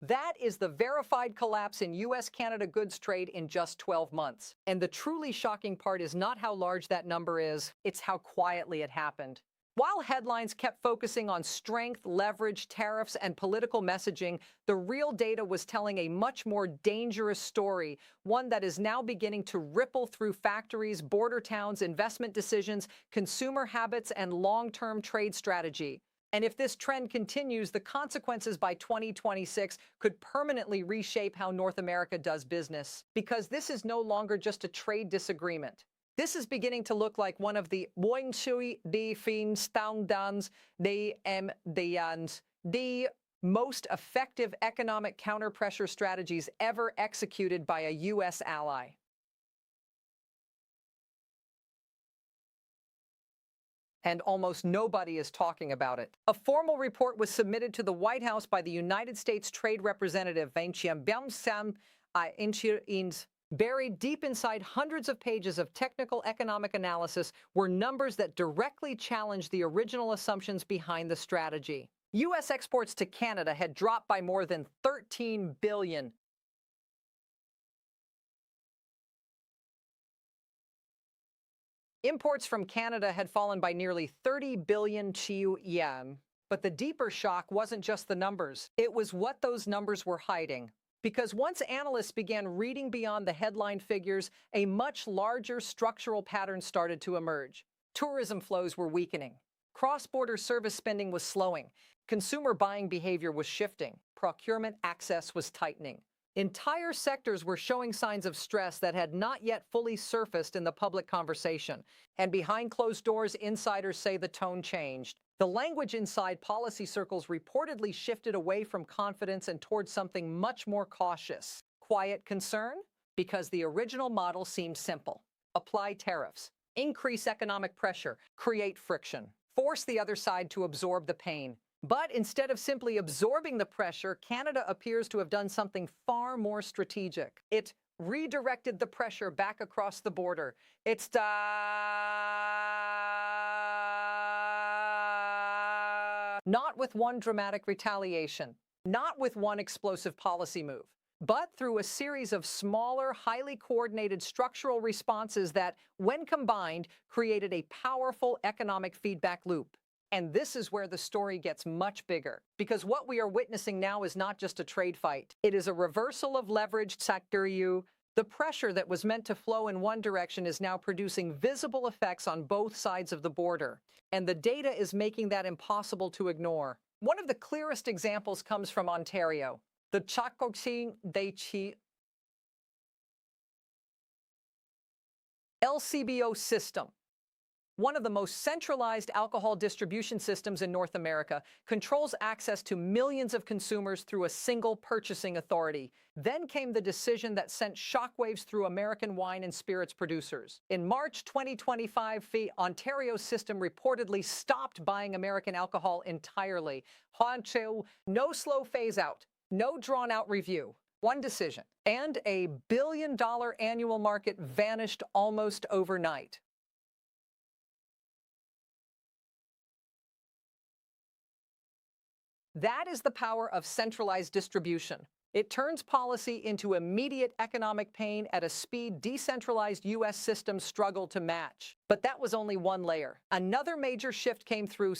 That is the verified collapse in U.S. Canada goods trade in just 12 months. And the truly shocking part is not how large that number is, it's how quietly it happened. While headlines kept focusing on strength, leverage, tariffs, and political messaging, the real data was telling a much more dangerous story, one that is now beginning to ripple through factories, border towns, investment decisions, consumer habits, and long-term trade strategy. And if this trend continues, the consequences by 2026 could permanently reshape how North America does business, because this is no longer just a trade disagreement. This is beginning to look like one of the the most effective economic counter-pressure strategies ever executed by a U.S. ally. And almost nobody is talking about it. A formal report was submitted to the White House by the United States Trade Representative buried deep inside hundreds of pages of technical economic analysis were numbers that directly challenged the original assumptions behind the strategy. U.S. exports to Canada had dropped by more than $13 billion. Imports from Canada had fallen by nearly 30 billion yuan. But the deeper shock wasn't just the numbers. It was what those numbers were hiding. Because once analysts began reading beyond the headline figures, a much larger structural pattern started to emerge. Tourism flows were weakening. Cross-border service spending was slowing. Consumer buying behavior was shifting. Procurement access was tightening. Entire sectors were showing signs of stress that had not yet fully surfaced in the public conversation. And behind closed doors, insiders say the tone changed. The language inside policy circles reportedly shifted away from confidence and towards something much more cautious. Quiet concern? Because the original model seemed simple. Apply tariffs, increase economic pressure, create friction, force the other side to absorb the pain. But instead of simply absorbing the pressure, Canada appears to have done something far more strategic. It redirected the pressure back across the border. It's not with one dramatic retaliation, not with one explosive policy move, but through a series of smaller, highly coordinated structural responses that, when combined, created a powerful economic feedback loop. And this is where the story gets much bigger, because what we are witnessing now is not just a trade fight. It is a reversal of leveraged sector. The pressure that was meant to flow in one direction is now producing visible effects on both sides of the border. And the data is making that impossible to ignore. One of the clearest examples comes from Ontario. The LCBO system, one of the most centralized alcohol distribution systems in North America, controls access to millions of consumers through a single purchasing authority. Then came the decision that sent shockwaves through American wine and spirits producers. In March 2025, Ontario's system reportedly stopped buying American alcohol entirely. No slow phase-out, no drawn-out review. One decision. And a billion-dollar annual market vanished almost overnight. That is the power of centralized distribution. It turns policy into immediate economic pain at a speed decentralized U.S. systems struggle to match. But that was only one layer. Another major shift came through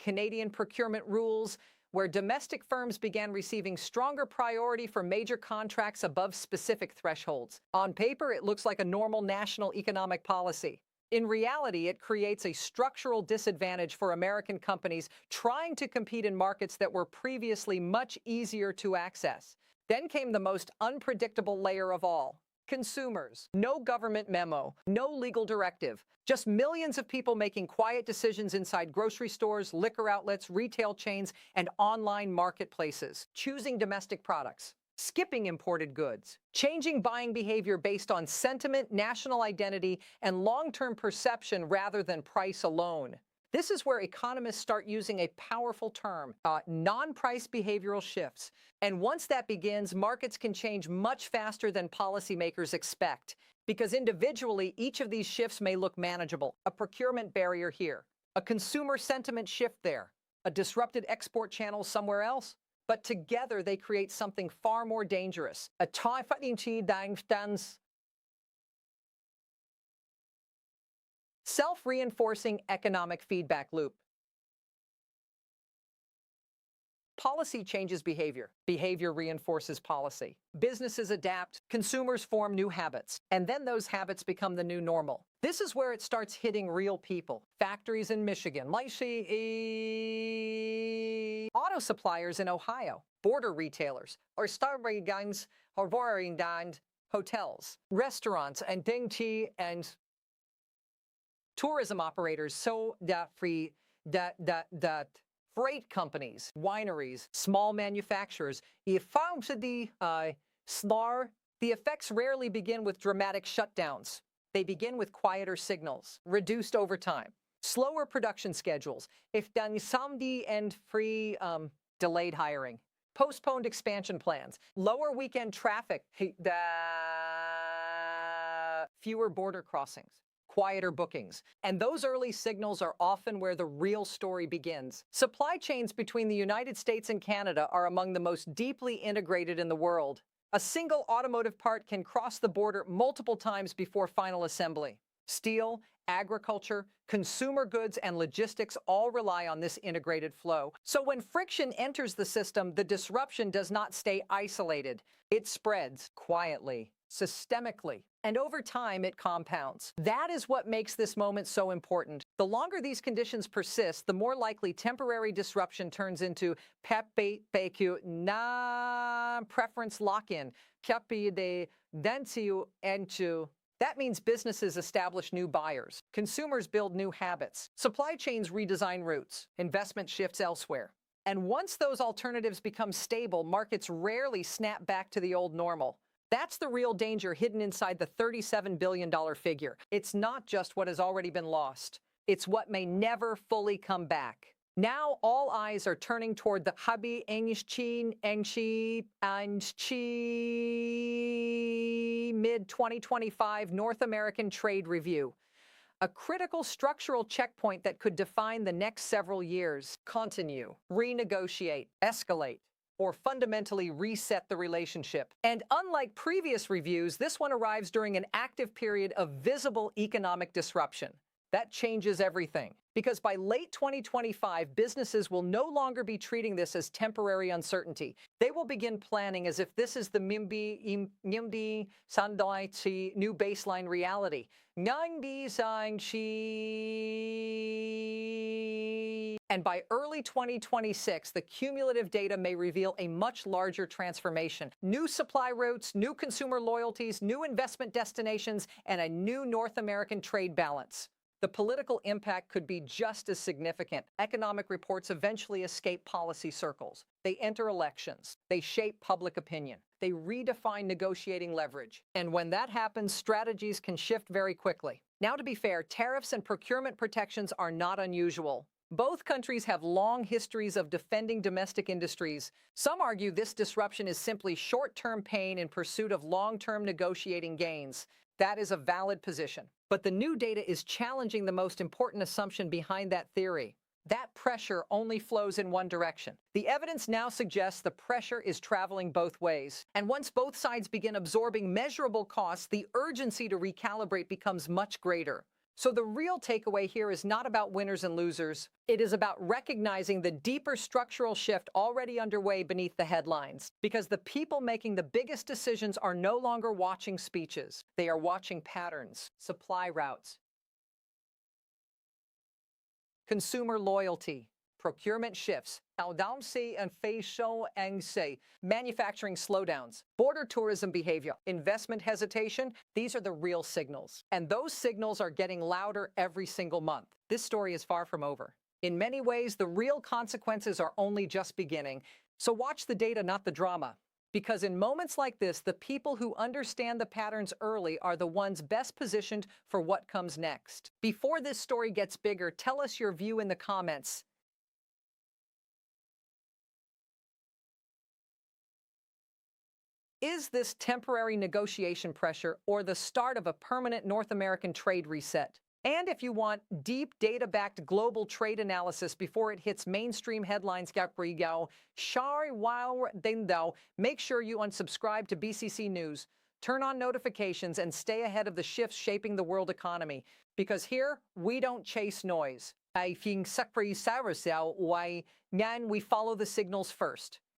Canadian procurement rules, where domestic firms began receiving stronger priority for major contracts above specific thresholds. On paper, it looks like a normal national economic policy. In reality, it creates a structural disadvantage for American companies trying to compete in markets that were previously much easier to access. Then came the most unpredictable layer of all. Consumers. No government memo, no legal directive, just millions of people making quiet decisions inside grocery stores, liquor outlets, retail chains, and online marketplaces, choosing domestic products, skipping imported goods, changing buying behavior based on sentiment, national identity, and long-term perception rather than price alone. This is where economists start using a powerful term, non-price behavioral shifts. And once that begins, markets can change much faster than policymakers expect, because individually, each of these shifts may look manageable. A procurement barrier here, a consumer sentiment shift there, a disrupted export channel somewhere else. But together they create something far more dangerous, a self-reinforcing economic feedback loop. Policy changes behavior. Behavior reinforces policy. Businesses adapt, consumers form new habits, and then those habits become the new normal. This is where it starts hitting real people. Factories in Michigan, auto suppliers in Ohio, border retailers, or Starbucks, and hotels, restaurants, and Dingchi, and tourism operators, so that freight companies, wineries, small manufacturers. The effects rarely begin with dramatic shutdowns. They begin with quieter signals, reduced overtime, slower production schedules, if done someday and free delayed hiring, postponed expansion plans, lower weekend traffic, fewer border crossings, quieter bookings. And those early signals are often where the real story begins. Supply chains between the United States and Canada are among the most deeply integrated in the world. A single automotive part can cross the border multiple times before final assembly. Steel, agriculture, consumer goods, and logistics all rely on this integrated flow. So when friction enters the system, the disruption does not stay isolated. It spreads quietly, systemically, and over time it compounds. That is what makes this moment so important. The longer these conditions persist, the more likely temporary disruption turns into PQ preference lock-in. That means businesses establish new buyers, consumers build new habits, supply chains redesign routes, investment shifts elsewhere. And once those alternatives become stable, markets rarely snap back to the old normal. That's the real danger hidden inside the $37 billion figure. It's not just what has already been lost. It's what may never fully come back. Now all eyes are turning toward the Habi Engchi mid-2025 North American Trade Review, a critical structural checkpoint that could define the next several years. Continue, renegotiate, escalate, or fundamentally reset the relationship. And unlike previous reviews, this one arrives during an active period of visible economic disruption. That changes everything, because by late 2025, businesses will no longer be treating this as temporary uncertainty. They will begin planning as if this is the Mimbi Sandai new baseline reality. And by early 2026, the cumulative data may reveal a much larger transformation. New supply routes, new consumer loyalties, new investment destinations, and a new North American trade balance. The political impact could be just as significant. Economic reports eventually escape policy circles. They enter elections. They shape public opinion. They redefine negotiating leverage. And when that happens, strategies can shift very quickly. Now, to be fair, tariffs and procurement protections are not unusual. Both countries have long histories of defending domestic industries. Some argue this disruption is simply short-term pain in pursuit of long-term negotiating gains. That is a valid position. But the new data is challenging the most important assumption behind that theory. That pressure only flows in one direction. The evidence now suggests the pressure is traveling both ways. And once both sides begin absorbing measurable costs, the urgency to recalibrate becomes much greater. So the real takeaway here is not about winners and losers. It is about recognizing the deeper structural shift already underway beneath the headlines. Because the people making the biggest decisions are no longer watching speeches. They are watching patterns, supply routes, consumer loyalty, procurement shifts, manufacturing slowdowns, border tourism behavior, investment hesitation. These are the real signals. And those signals are getting louder every single month. This story is far from over. In many ways, the real consequences are only just beginning. So watch the data, not the drama. Because in moments like this, the people who understand the patterns early are the ones best positioned for what comes next. Before this story gets bigger, tell us your view in the comments. Is this temporary negotiation pressure or the start of a permanent North American trade reset? And if you want deep data-backed global trade analysis before it hits mainstream headlines, make sure you unsubscribe to BCC News, turn on notifications, and stay ahead of the shifts shaping the world economy. Because here, we don't chase noise. We follow the signals first.